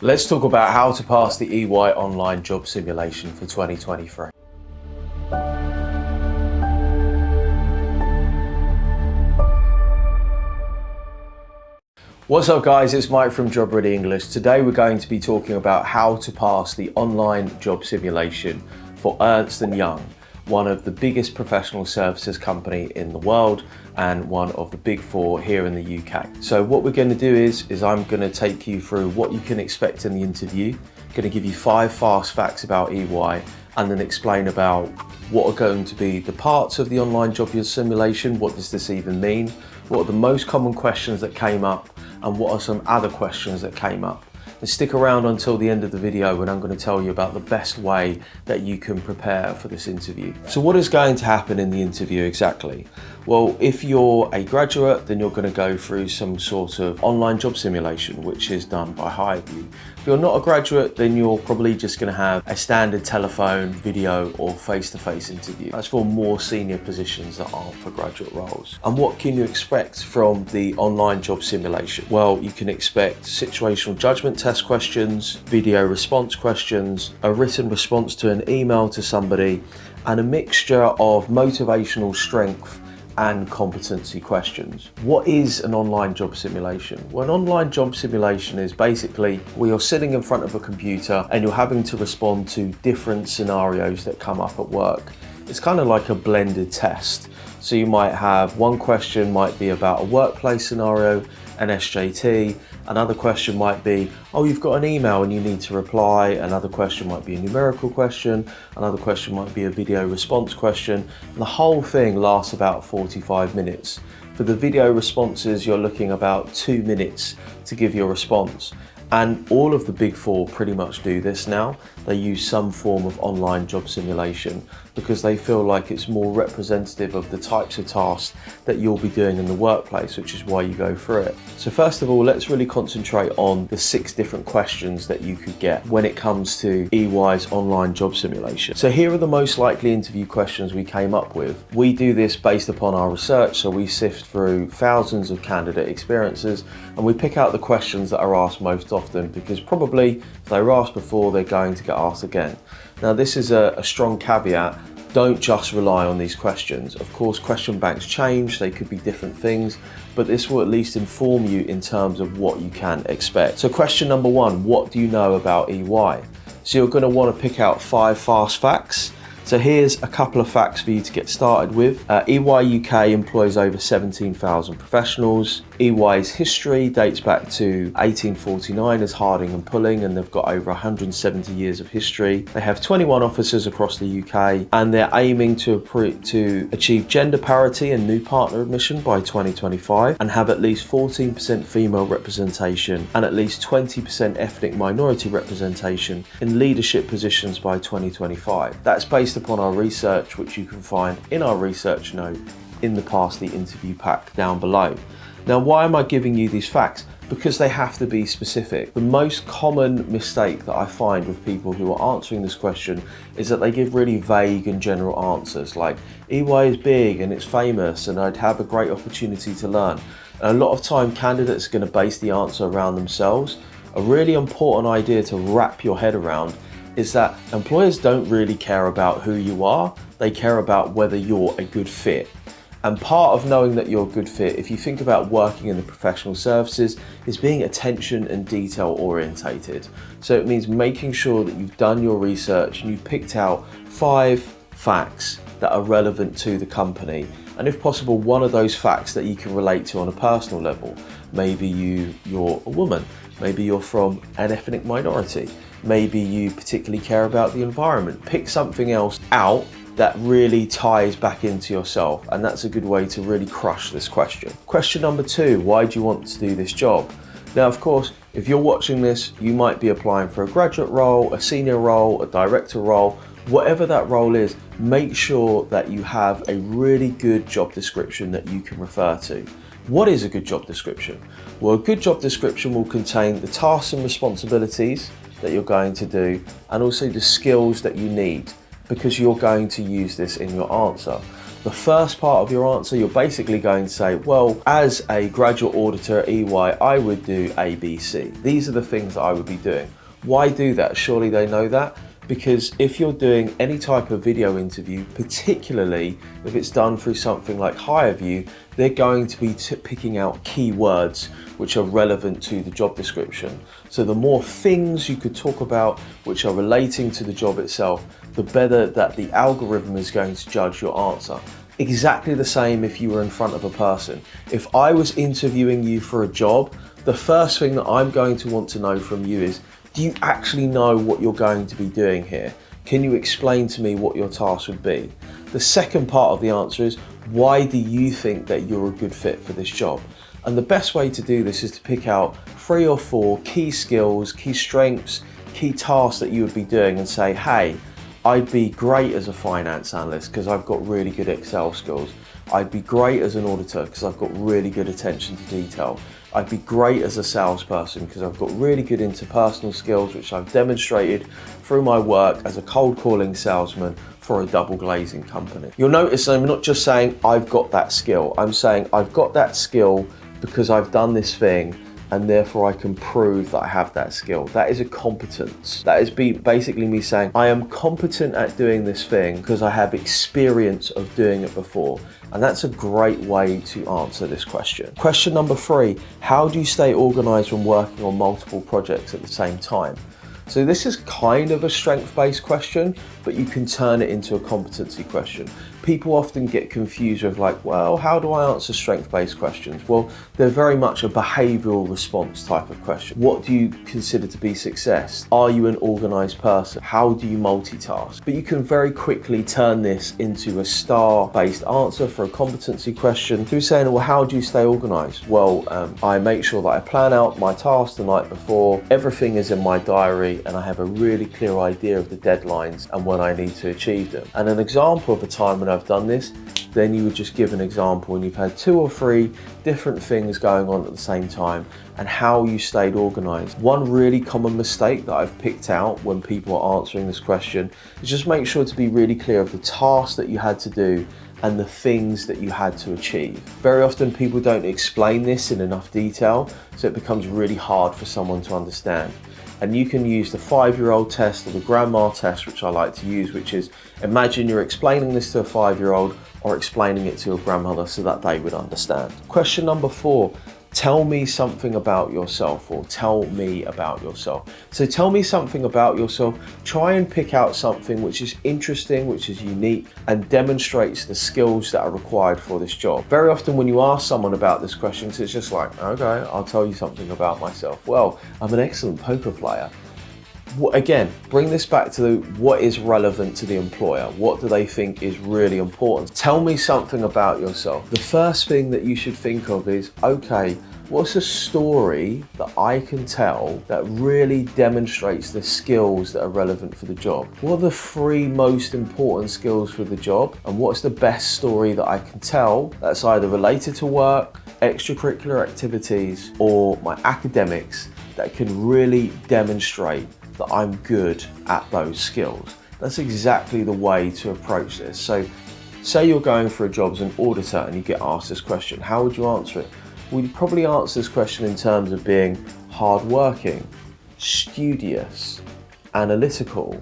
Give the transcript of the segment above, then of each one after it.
Let's talk about how to pass the EY online job simulation for 2023. What's up guys, it's Mike from Job Ready English. Today we're going to be talking about how to pass the online job simulation for Ernst & Young, one of the biggest professional services company in the world and one of the big four here in the UK. So what we're going to do is I'm going to take you through what you can expect in the interview. I'm going to give you 5 fast facts about EY and then explain about what are going to be the parts of the online job simulation, what does this even mean, what are the most common questions that came up, and what are some other questions that came up. And stick around until the end of the video when I'm going to tell you about the best way that you can prepare for this interview. So what is going to happen in the interview exactly? Well, if you're a graduate, then you're going to go through some sort of online job simulation, which is done by HireVue. If you're not a graduate, then you're probably just going to have a standard telephone, video, or face-to-face interview. That's for more senior positions that aren't for graduate roles. And what can you expect from the online job simulation? Well, you can expect situational judgment test questions, video response questions, a written response to an email to somebody, and a mixture of motivational strength and competency questions. What is an online job simulation? Well, an online job simulation is basically where you're sitting in front of a computer and you're having to respond to different scenarios that come up at work. It's kind of like a blended test. So you might have one question might be about a workplace scenario, an SJT. Another question might be, oh, you've got an email and you need to reply. Another question might be a numerical question. Another question might be a video response question. And the whole thing lasts about 45 minutes. For the video responses, you're looking about 2 minutes to give your response. And all of the big four pretty much do this now. They use some form of online job simulation because they feel like it's more representative of the types of tasks that you'll be doing in the workplace, which is why you go through it. So first of all, let's really concentrate on the 6 different questions that you could get when it comes to EY's online job simulation. So here are the most likely interview questions we came up with. We do this based upon our research, so we sift through thousands of candidate experiences and we pick out the questions that are asked most often because probably if they were asked before, they're going to get asked again. Now this is a strong caveat. Don't just rely on these questions. Of course, question banks change, they could be different things, but this will at least inform you in terms of what you can expect. So question number 1, what do you know about EY? So you're going to want to pick out 5 fast facts. So here's a couple of facts for you to get started with. EY UK employs over 17,000 professionals. EY's history dates back to 1849 as Harding and Pulling, and they've got over 170 years of history. They have 21 offices across the UK, and they're aiming to achieve gender parity and new partner admission by 2025, and have at least 14% female representation and at least 20% ethnic minority representation in leadership positions by 2025. That's based upon our research, which you can find in our research note in the Pass the Interview pack down below. Now, why am I giving you these facts? Because they have to be specific. The most common mistake that I find with people who are answering this question is that they give really vague and general answers like, EY is big and it's famous and I'd have a great opportunity to learn. And a lot of time candidates are going to base the answer around themselves. A really important idea to wrap your head around is that employers don't really care about who you are, they care about whether you're a good fit. And part of knowing that you're a good fit, if you think about working in the professional services, is being attention and detail orientated. So it means making sure that you've done your research and you've picked out 5 facts that are relevant to the company. And if possible, one of those facts that you can relate to on a personal level. Maybe you're a woman, maybe you're from an ethnic minority, maybe you particularly care about the environment. Pick something else out that really ties back into yourself, and that's a good way to really crush this question. Question number 2, why do you want to do this job? Now, of course, if you're watching this, you might be applying for a graduate role, a senior role, a director role, whatever that role is. Make sure that you have a really good job description that you can refer to. What is a good job description? Well, a good job description will contain the tasks and responsibilities that you're going to do, and also the skills that you need, because you're going to use this in your answer. The first part of your answer, you're basically going to say, well, as a graduate auditor at EY, I would do A, B, C. These are the things that I would be doing. Why do that? Surely they know that. Because if you're doing any type of video interview, particularly if it's done through something like HireVue, they're going to be picking out keywords which are relevant to the job description. So the more things you could talk about which are relating to the job itself, the better that the algorithm is going to judge your answer. Exactly the same if you were in front of a person. If I was interviewing you for a job, the first thing that I'm going to want to know from you is, do you actually know what you're going to be doing here? Can you explain to me what your task would be? The second part of the answer is, why do you think that you're a good fit for this job? And the best way to do this is to pick out 3 or 4 key skills, key strengths, key tasks that you would be doing and say, hey, I'd be great as a finance analyst because I've got really good Excel skills. I'd be great as an auditor because I've got really good attention to detail. I'd be great as a salesperson because I've got really good interpersonal skills, which I've demonstrated through my work as a cold calling salesman for a double glazing company. You'll notice I'm not just saying I've got that skill. I'm saying I've got that skill because I've done this thing and therefore I can prove that I have that skill. That is a competence. That is basically me saying I am competent at doing this thing because I have experience of doing it before. And that's a great way to answer this question. Question number 3, how do you stay organized when working on multiple projects at the same time? So this is kind of a strength-based question, but you can turn it into a competency question. People often get confused with like, well, how do I answer strength-based questions? Well, they're very much a behavioral response type of question. What do you consider to be success? Are you an organized person? How do you multitask? But you can very quickly turn this into a star-based answer for a competency question. So you're saying, well, how do you stay organized? Well, I make sure that I plan out my tasks the night before. Everything is in my diary and I have a really clear idea of the deadlines and when I need to achieve them. And an example of a time when I've done this, then you would just give an example when you've had 2 or 3 different things going on at the same time and how you stayed organized. One really common mistake that I've picked out when people are answering this question is just make sure to be really clear of the tasks that you had to do and the things that you had to achieve. Very often people don't explain this in enough detail, so it becomes really hard for someone to understand. And you can use the 5-year-old test or the grandma test, which I like to use, which is imagine you're explaining this to a 5-year-old or explaining it to your grandmother so that they would understand. Question number 4, tell me something about yourself, or tell me about yourself. So tell me something about yourself. Try and pick out something which is interesting, which is unique, and demonstrates the skills that are required for this job. Very often when you ask someone about this question, it's just like, okay, I'll tell you something about myself. Well, I'm an excellent poker player. Again, bring this back to what is relevant to the employer. What do they think is really important? Tell me something about yourself. The first thing that you should think of is, okay, what's a story that I can tell that really demonstrates the skills that are relevant for the job? What are the 3 most important skills for the job? And what's the best story that I can tell that's either related to work, extracurricular activities, or my academics that can really demonstrate that I'm good at those skills? That's exactly the way to approach this. So say you're going for a job as an auditor and you get asked this question, how would you answer it? Well, you'd probably answer this question in terms of being hardworking, studious, analytical,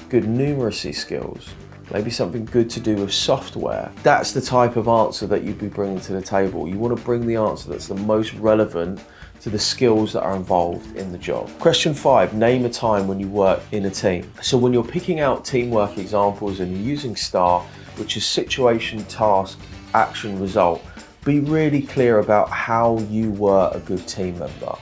good numeracy skills, maybe something good to do with software. That's the type of answer that you'd be bringing to the table. You want to bring the answer that's the most relevant to the skills that are involved in the job. Question 5, name a time when you work in a team. So when you're picking out teamwork examples and you're using STAR, which is situation, task, action, result, be really clear about how you were a good team member,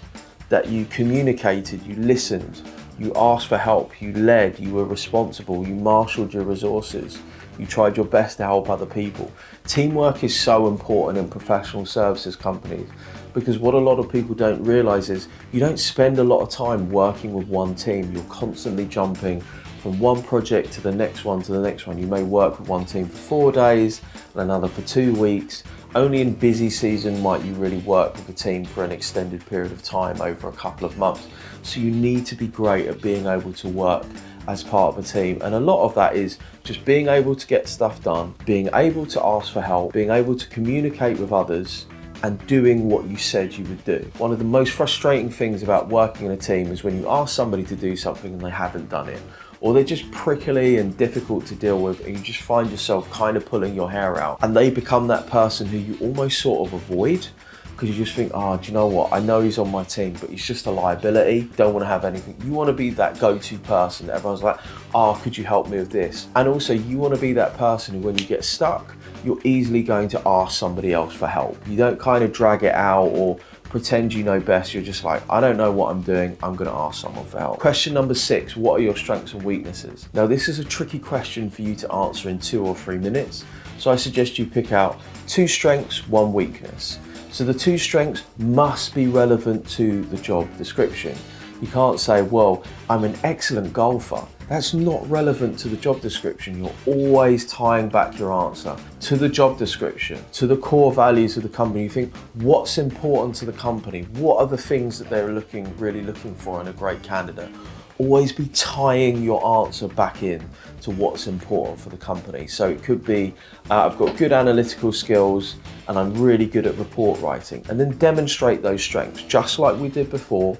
that you communicated, you listened, you asked for help, you led, you were responsible, you marshaled your resources, you tried your best to help other people. Teamwork is so important in professional services companies because what a lot of people don't realize is you don't spend a lot of time working with one team. You're constantly jumping from one project to the next one to the next one. You may work with one team for 4 days and another for 2 weeks. Only in busy season might you really work with a team for an extended period of time over a couple of months. So you need to be great at being able to work as part of a team. And a lot of that is just being able to get stuff done, being able to ask for help, being able to communicate with others, and doing what you said you would do. One of the most frustrating things about working in a team is when you ask somebody to do something and they haven't done it, or they're just prickly and difficult to deal with, and you just find yourself kind of pulling your hair out, and they become that person who you almost sort of avoid, because you just think, oh, do you know what? I know he's on my team, but he's just a liability. Don't want to have anything. You want to be that go-to person. Everyone's like, oh, could you help me with this? And also you want to be that person who, when you get stuck, you're easily going to ask somebody else for help. You don't kind of drag it out or pretend you know best. You're just like, I don't know what I'm doing. I'm going to ask someone for help. Question number 6, what are your strengths and weaknesses? Now, this is a tricky question for you to answer in 2 or 3 minutes. So I suggest you pick out 2 strengths, 1 weakness. So the 2 strengths must be relevant to the job description. You can't say, well, I'm an excellent golfer. That's not relevant to the job description. You're always tying back your answer to the job description, to the core values of the company. You think, what's important to the company? What are the things that they're really looking for in a great candidate? Always be tying your answer back in to what's important for the company. So it could be, I've got good analytical skills and I'm really good at report writing. And then demonstrate those strengths, just like we did before.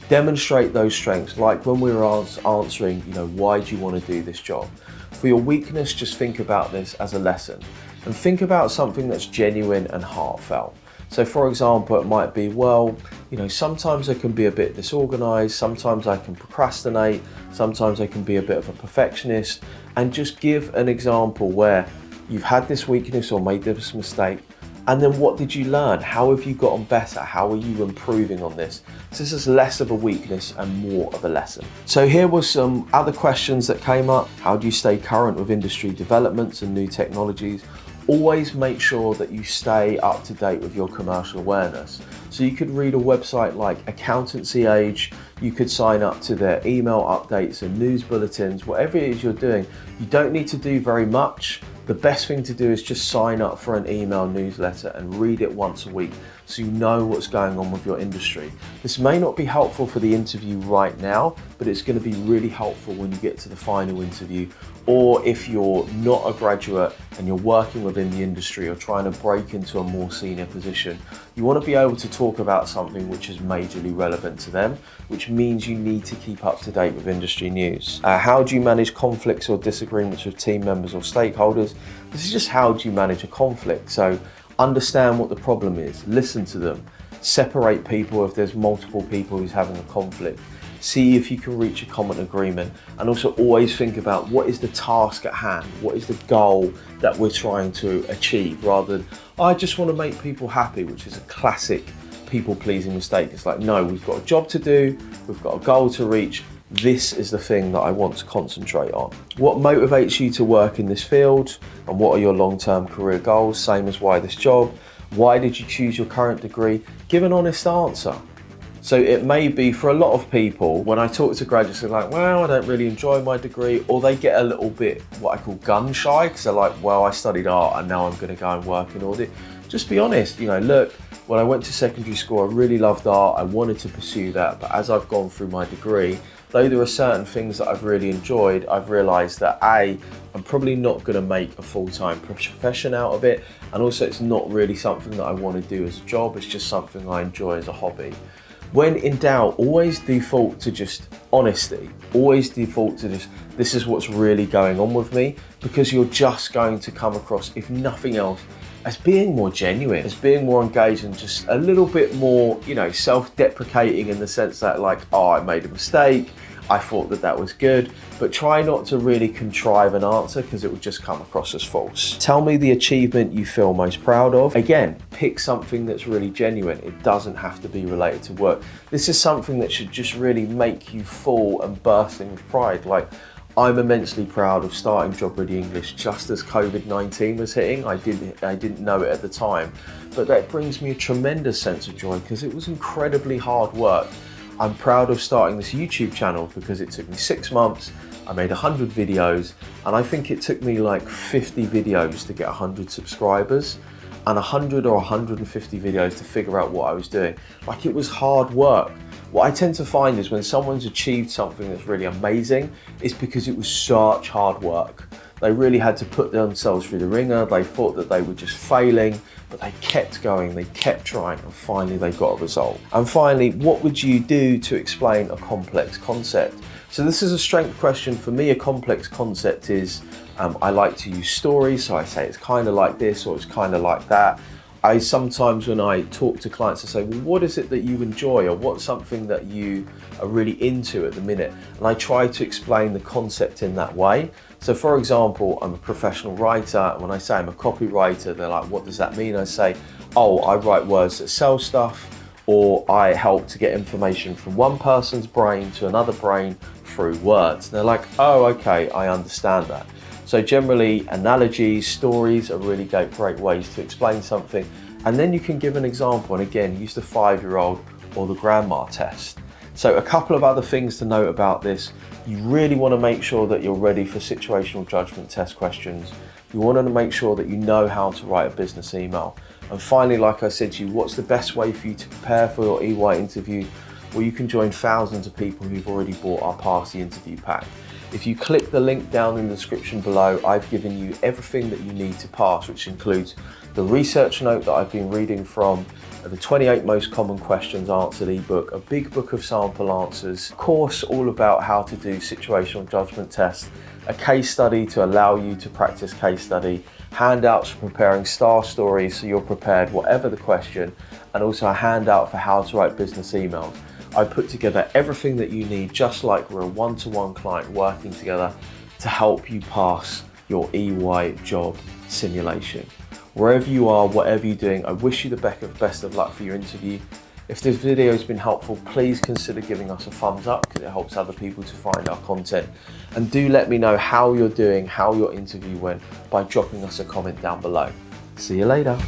Demonstrate those strengths, like when we were answering, why do you want to do this job? For your weakness, just think about this as a lesson and think about something that's genuine and heartfelt. So for example, it might be, well, sometimes I can be a bit disorganized, sometimes I can procrastinate, sometimes I can be a bit of a perfectionist, and just give an example where you've had this weakness or made this mistake, and then what did you learn? How have you gotten better? How are you improving on this? So this is less of a weakness and more of a lesson. So here were some other questions that came up. How do you stay current with industry developments and new technologies? Always make sure that you stay up to date with your commercial awareness. So you could read a website like Accountancy Age, you could sign up to their email updates and news bulletins, whatever it is you're doing. You don't need to do very much. The best thing to do is just sign up for an email newsletter and read it once a week so you know what's going on with your industry. This may not be helpful for the interview right now, but it's going to be really helpful when you get to the final interview, or if you're not a graduate and you're working within the industry or trying to break into a more senior position. You want to be able to talk about something which is majorly relevant to them, which means you need to keep up to date with industry news. How do you manage conflicts or disagreements with team members or stakeholders? This is just how do you manage a conflict. So understand what the problem is, listen to them, separate people if there's multiple people who's having a conflict. See if you can reach a common agreement, and also always think about what is the task at hand, what is the goal that we're trying to achieve, rather than, I just want to make people happy, which is a classic people-pleasing mistake. It's like, no, we've got a job to do, we've got a goal to reach, this is the thing that I want to concentrate on. What motivates you to work in this field, and what are your long-term career goals? Same as why this job. Why did you choose your current degree? Give an honest answer. So it may be, for a lot of people, when I talk to graduates, they're like, well, I don't really enjoy my degree, or they get a little bit what I call gun shy, because they're like, well, I studied art and now I'm going to go and work in audit. Just be honest, look, when I went to secondary school, I really loved art, I wanted to pursue that, but as I've gone through my degree, though there are certain things that I've really enjoyed, I've realised that I'm probably not going to make a full-time profession out of it, and also it's not really something that I want to do as a job, it's just something I enjoy as a hobby. When in doubt, always default to just honesty. Always default to just, this is what's really going on with me, because you're just going to come across, if nothing else, as being more genuine, as being more engaged, and just a little bit more, self-deprecating, in the sense that, like, oh, I made a mistake, I thought that was good, but try not to really contrive an answer, because it would just come across as false. Tell me the achievement you feel most proud of. Again, pick something that's really genuine. It doesn't have to be related to work. This is something that should just really make you full and bursting with pride. Like, I'm immensely proud of starting Job Ready English just as COVID-19 was hitting. I didn't know it at the time, but that brings me a tremendous sense of joy, because it was incredibly hard work. I'm proud of starting this YouTube channel because it took me 6 months. I made 100 videos, and I think it took me like 50 videos to get 100 subscribers, and 100 or 150 videos to figure out what I was doing. Like, it was hard work, What I tend to find is when someone's achieved something that's really amazing, it's because it was such hard work. They really had to put themselves through the ringer. They thought that they were just failing, but they kept going, they kept trying, and finally they got a result. And finally, what would you do to explain a complex concept? So this is a strength question. For me, a complex concept is, I like to use stories. So I say it's kind of like this, or it's kind of like that. I sometimes, when I talk to clients, I say, well, what is it that you enjoy, or what's something that you are really into at the minute? And I try to explain the concept in that way. So for example, I'm a professional writer, and when I say I'm a copywriter, they're like, what does that mean? I say, oh, I write words that sell stuff, or I help to get information from one person's brain to another brain through words. And they're like, oh, okay, I understand that. So generally, analogies, stories are really great ways to explain something. And then you can give an example. And again, use the 5-year-old or the grandma test. So a couple of other things to note about this. You really want to make sure that you're ready for situational judgment test questions. You want to make sure that you know how to write a business email. And finally, like I said to you, what's the best way for you to prepare for your EY interview? Well, you can join thousands of people who've already bought our Pass the Interview pack. If you click the link down in the description below, I've given you everything that you need to pass, which includes the research note that I've been reading from, the 28 most common questions answered ebook, a big book of sample answers, course all about how to do situational judgment tests, a case study to allow you to practice case study, handouts for preparing star stories so you're prepared whatever the question, and also a handout for how to write business emails. I put together everything that you need, just like we're a one-to-one client working together to help you pass your EY job simulation. Wherever you are, whatever you're doing, I wish you the best of luck for your interview. If this video has been helpful, please consider giving us a thumbs up because it helps other people to find our content. And do let me know how you're doing, how your interview went by dropping us a comment down below. See you later.